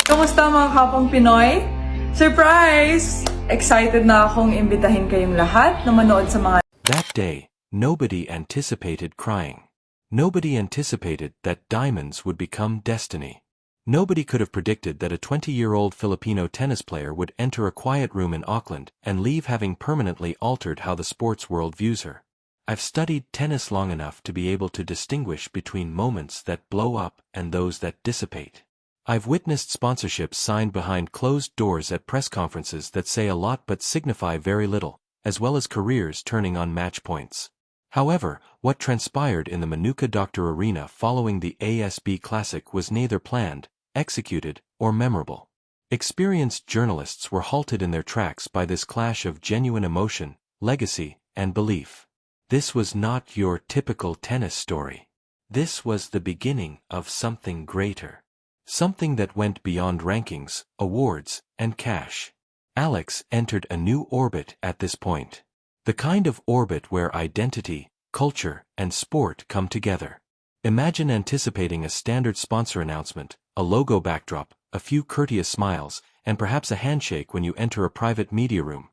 Kamusta mga kapong Pinoy? Surprise! Excited na akong imbitahin kayong lahat na manood sa mga That day, nobody anticipated crying. Nobody anticipated that diamonds would become destiny. Nobody could have predicted that a 20-year-old Filipino tennis player would enter a quiet room in Auckland and leave having permanently altered how the sports world views her. I've studied tennis long enough to be able to distinguish between moments that blow up and those that dissipate. I've witnessed sponsorships signed behind closed doors at press conferences that say a lot but signify very little, as well as careers turning on match points. However, what transpired in the Manuka Doctor Arena following the ASB Classic was neither planned, executed, or memorable. Experienced journalists were halted in their tracks by this clash of genuine emotion, legacy, and belief. This was not your typical tennis story. This was the beginning of something greater. Something that went beyond rankings, awards, and cash. Alex entered a new orbit at this point. The kind of orbit where identity, culture, and sport come together. Imagine anticipating a standard sponsor announcement, a logo backdrop, a few courteous smiles, and perhaps a handshake when you enter a private media room.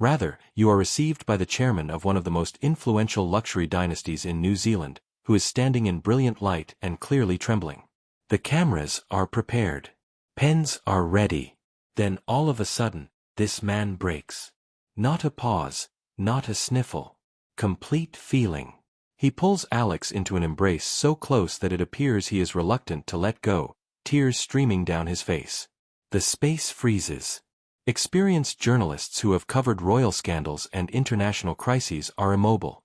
Rather, you are received by the chairman of one of the most influential luxury dynasties in New Zealand, who is standing in brilliant light and clearly trembling. The cameras are prepared. Pens are ready. Then all of a sudden, this man breaks. Not a pause, not a sniffle. Complete feeling. He pulls Alex into an embrace so close that it appears he is reluctant to let go, tears streaming down his face. The space freezes. Experienced journalists who have covered royal scandals and international crises are immobile.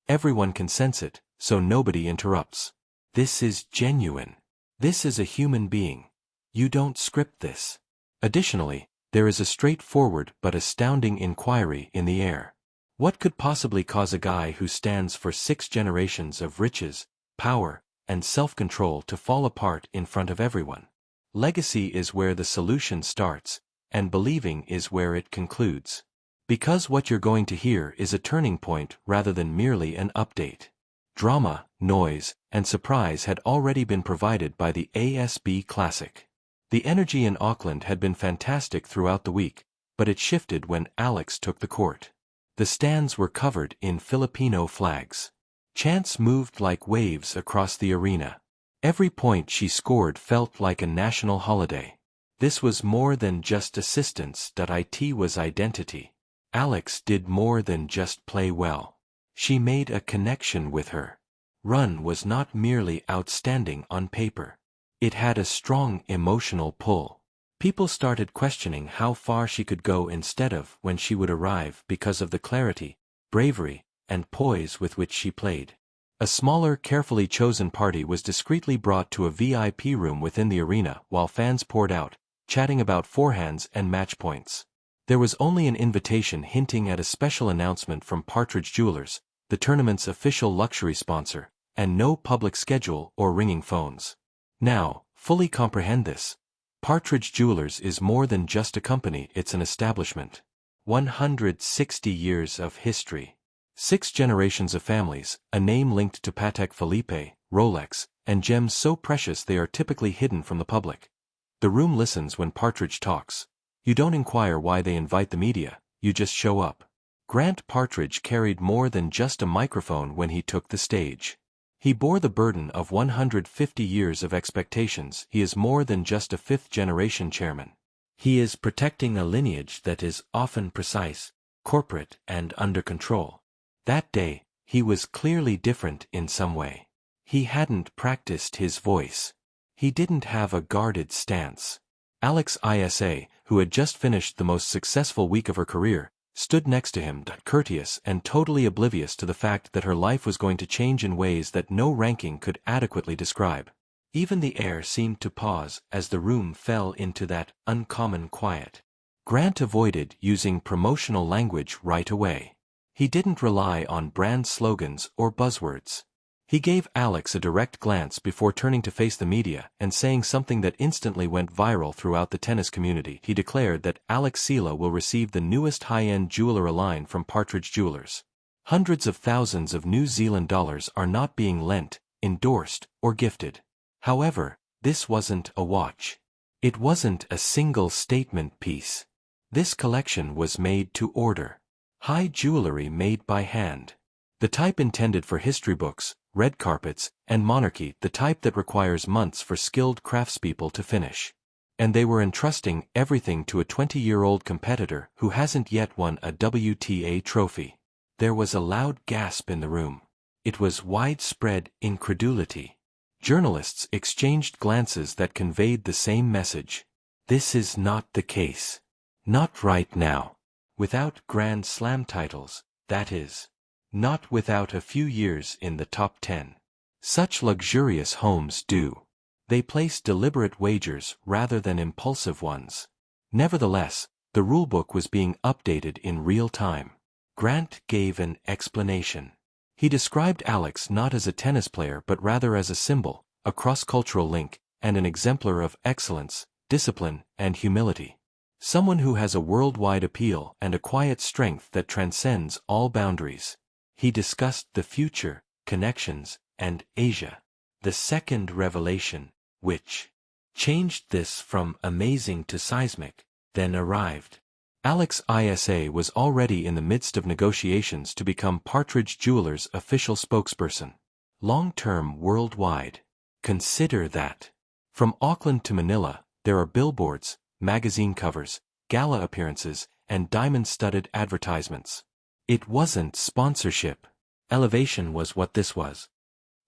Everyone can sense it, so nobody interrupts. This is genuine. This is a human being. You don't script this. Additionally, there is a straightforward but astounding inquiry in the air. What could possibly cause a guy who stands for 6 generations of riches, power, and self-control to fall apart in front of everyone? Legacy is where the solution starts, and believing is where it concludes. Because what you're going to hear is a turning point rather than merely an update. Drama, noise, and surprise had already been provided by the ASB Classic. The energy in Auckland had been fantastic throughout the week, but it shifted when Alex took the court. The stands were covered in Filipino flags. Chants moved like waves across the arena. Every point she scored felt like a national holiday. This was more than just assistance, it was identity. Alex did more than just play well. She made a connection with her run was not merely outstanding on paper. It had a strong emotional pull. People started questioning how far she could go instead of when she would arrive because of the clarity, bravery, and poise with which she played. A smaller, carefully chosen party was discreetly brought to a VIP room within the arena while fans poured out, chatting about forehands and match points. There was only an invitation hinting at a special announcement from Partridge Jewelers, the tournament's official luxury sponsor, and no public schedule or ringing phones. Now, fully comprehend this. Partridge Jewelers is more than just a company, it's an establishment. 160 years of history. 6 generations of families, a name linked to Patek Philippe, Rolex, and gems so precious they are typically hidden from the public. The room listens when Partridge talks. You don't inquire why they invite the media, you just show up. Grant Partridge carried more than just a microphone when he took the stage. He bore the burden of 150 years of expectations. He is more than just a 5th-generation chairman. He is protecting a lineage that is often precise, corporate, and under control. That day, he was clearly different in some way. He hadn't practiced his voice. He didn't have a guarded stance. Alex Eala, who had just finished the most successful week of her career, stood next to him, courteous and totally oblivious to the fact that her life was going to change in ways that no ranking could adequately describe. Even the air seemed to pause as the room fell into that uncommon quiet. Grant avoided using promotional language right away. He didn't rely on brand slogans or buzzwords. He gave Alex a direct glance before turning to face the media and saying something that instantly went viral throughout the tennis community. He declared that Alex Eala will receive the newest high-end jeweler line from Partridge Jewelers. Hundreds of thousands of New Zealand dollars are not being lent, endorsed, or gifted. However, this wasn't a watch. It wasn't a single statement piece. This collection was made to order. High jewelry made by hand. The type intended for history books, red carpets, and monarchy, the type that requires months for skilled craftspeople to finish. And they were entrusting everything to a 20-year-old competitor who hasn't yet won a WTA trophy. There was a loud gasp in the room. It was widespread incredulity. Journalists exchanged glances that conveyed the same message. This is not the case. Not right now. Without Grand Slam titles, that is. Not without a few years in the top 10. Such luxurious homes do. They place deliberate wagers rather than impulsive ones. Nevertheless, the rulebook was being updated in real time. Grant gave an explanation. He described Alex not as a tennis player but rather as a symbol, a cross-cultural link, and an exemplar of excellence, discipline, and humility. Someone who has a worldwide appeal and a quiet strength that transcends all boundaries. He discussed the future, connections, and Asia. The second revelation, which changed this from amazing to seismic, then arrived. Alex Eala was already in the midst of negotiations to become Partridge Jewelers' official spokesperson. Long-term worldwide. Consider that. From Auckland to Manila, there are billboards, magazine covers, gala appearances, and diamond-studded advertisements. It wasn't sponsorship. Elevation was what this was.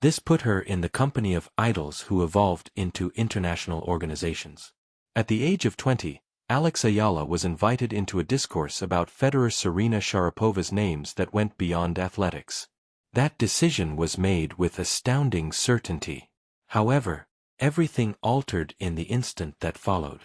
This put her in the company of idols who evolved into international organizations. At the age of 20, Alex Eala was invited into a discourse about Federer-Serena Sharapova's names that went beyond athletics. That decision was made with astounding certainty. However, everything altered in the instant that followed.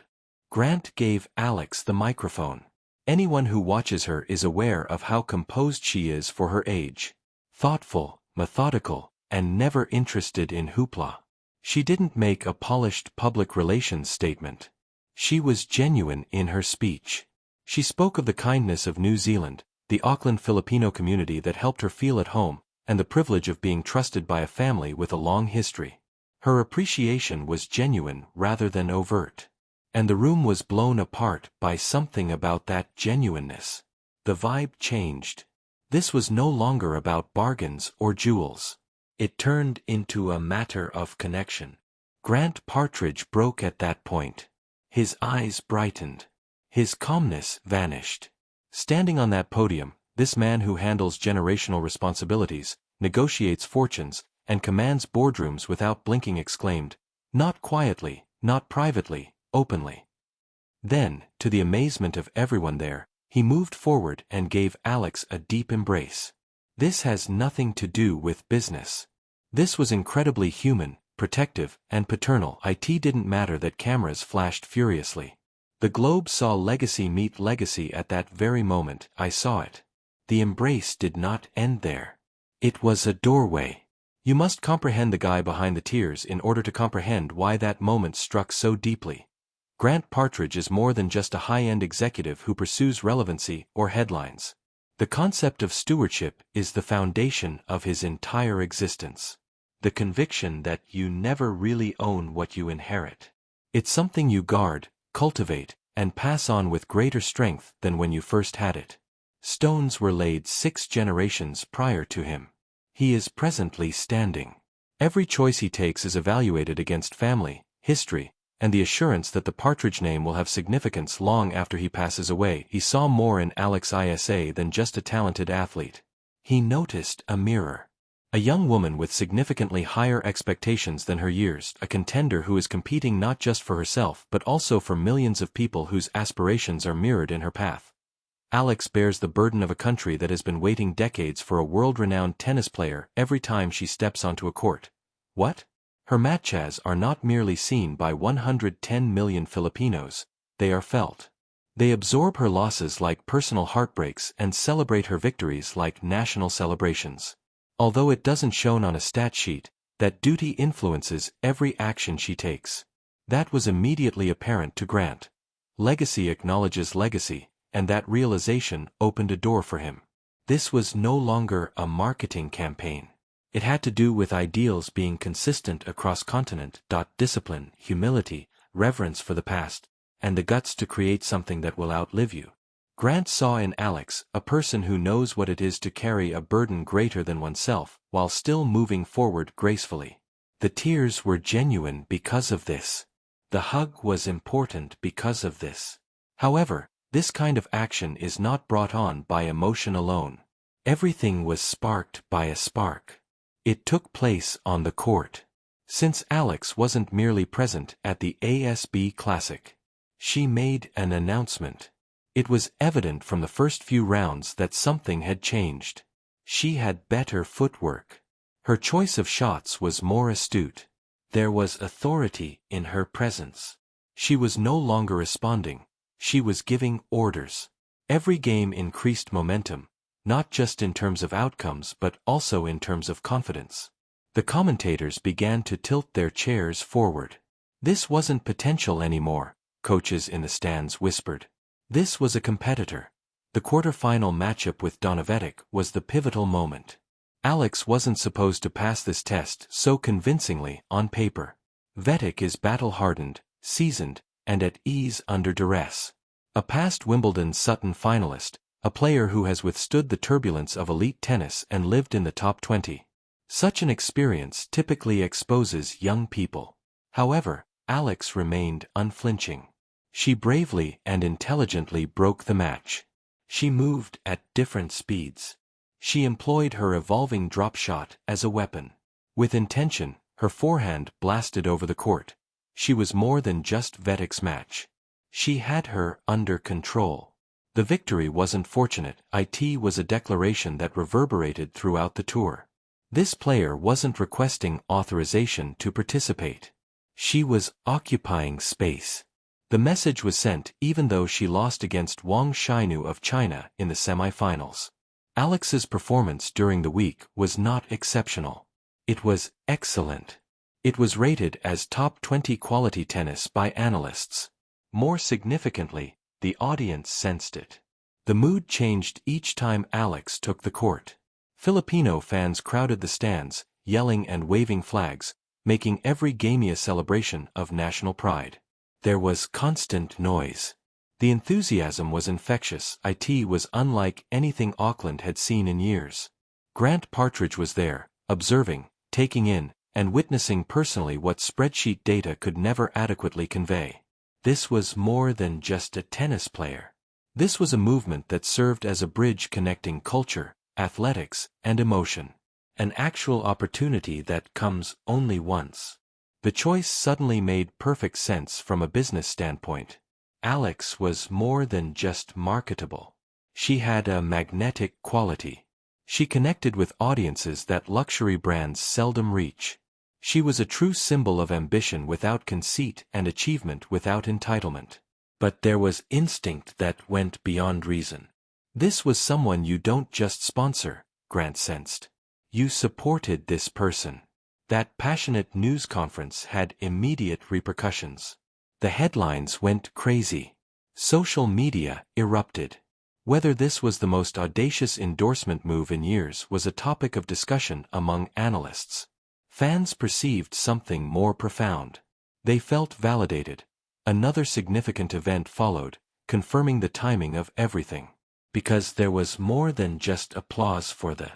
Grant gave Alex the microphone. Anyone who watches her is aware of how composed she is for her age. Thoughtful, methodical, and never interested in hoopla. She didn't make a polished public relations statement. She was genuine in her speech. She spoke of the kindness of New Zealand, the Auckland Filipino community that helped her feel at home, and the privilege of being trusted by a family with a long history. Her appreciation was genuine rather than overt. And the room was blown apart by something about that genuineness. The vibe changed. This was no longer about bargains or jewels. It turned into a matter of connection. Grant Partridge broke at that point. His eyes brightened. His calmness vanished. Standing on that podium, this man who handles generational responsibilities, negotiates fortunes, and commands boardrooms without blinking exclaimed, "Not quietly, not privately, openly." Then, to the amazement of everyone there, he moved forward and gave Alex a deep embrace. This has nothing to do with business. This was incredibly human, protective, and paternal. It didn't matter that cameras flashed furiously. The globe saw legacy meet legacy at that very moment. I saw it. The embrace did not end there. It was a doorway. You must comprehend the guy behind the tears in order to comprehend why that moment struck so deeply. Grant Partridge is more than just a high-end executive who pursues relevancy or headlines. The concept of stewardship is the foundation of his entire existence. The conviction that you never really own what you inherit. It's something you guard, cultivate, and pass on with greater strength than when you first had it. Stones were laid 6 generations prior to him. He is presently standing. Every choice he takes is evaluated against family, history, and the assurance that the Partridge name will have significance long after he passes away. He saw more in Alex Eala than just a talented athlete. He noticed a mirror. A young woman with significantly higher expectations than her years, a contender who is competing not just for herself but also for millions of people whose aspirations are mirrored in her path. Alex bears the burden of a country that has been waiting decades for a world-renowned tennis player every time she steps onto a court. What? Her matches are not merely seen by 110 million Filipinos, they are felt. They absorb her losses like personal heartbreaks and celebrate her victories like national celebrations. Although it doesn't shown on a stat sheet, that duty influences every action she takes. That was immediately apparent to Grant. Legacy acknowledges legacy, and that realization opened a door for him. This was no longer a marketing campaign. It had to do with ideals being consistent across continent. Discipline, humility, reverence for the past, and the guts to create something that will outlive you. Grant saw in Alex a person who knows what it is to carry a burden greater than oneself, while still moving forward gracefully. The tears were genuine because of this. The hug was important because of this. However, this kind of action is not brought on by emotion alone. Everything was sparked by a spark. It took place on the court. Since Alex wasn't merely present at the ASB Classic, she made an announcement. It was evident from the first few rounds that something had changed. She had better footwork. Her choice of shots was more astute. There was authority in her presence. She was no longer responding. She was giving orders. Every game increased momentum, not just in terms of outcomes but also in terms of confidence. The commentators began to tilt their chairs forward. This wasn't potential anymore, coaches in the stands whispered. This was a competitor. The quarter-final matchup with Donovetic was the pivotal moment. Alex wasn't supposed to pass this test so convincingly on paper. Vetic is battle-hardened, seasoned, and at ease under duress. A past Wimbledon Sutton finalist, a player who has withstood the turbulence of elite tennis and lived in the top 20. Such an experience typically exposes young people. However, Alex remained unflinching. She bravely and intelligently broke the match. She moved at different speeds. She employed her evolving drop shot as a weapon. With intention, her forehand blasted over the court. She was more than just Vetic's match. She had her under control. The victory wasn't fortunate. It was a declaration that reverberated throughout the tour. This player wasn't requesting authorization to participate. She was occupying space. The message was sent even though she lost against Wang Shainu of China in the semifinals. Alex's performance during the week was not exceptional. It was excellent. It was rated as top 20 quality tennis by analysts. More significantly, the audience sensed it. The mood changed each time Alex took the court. Filipino fans crowded the stands, yelling and waving flags, making every game a celebration of national pride. There was constant noise. The enthusiasm was infectious. It was unlike anything Auckland had seen in years. Grant Partridge was there, observing, taking in, and witnessing personally what spreadsheet data could never adequately convey. This was more than just a tennis player. This was a movement that served as a bridge connecting culture, athletics, and emotion. An actual opportunity that comes only once. The choice suddenly made perfect sense from a business standpoint. Alex was more than just marketable. She had a magnetic quality. She connected with audiences that luxury brands seldom reach. She was a true symbol of ambition without conceit and achievement without entitlement. But there was instinct that went beyond reason. This was someone you don't just sponsor, Grant sensed. You supported this person. That passionate news conference had immediate repercussions. The headlines went crazy. Social media erupted. Whether this was the most audacious endorsement move in years was a topic of discussion among analysts. Fans perceived something more profound. They felt validated. Another significant event followed, confirming the timing of everything. Because there was more than just applause for the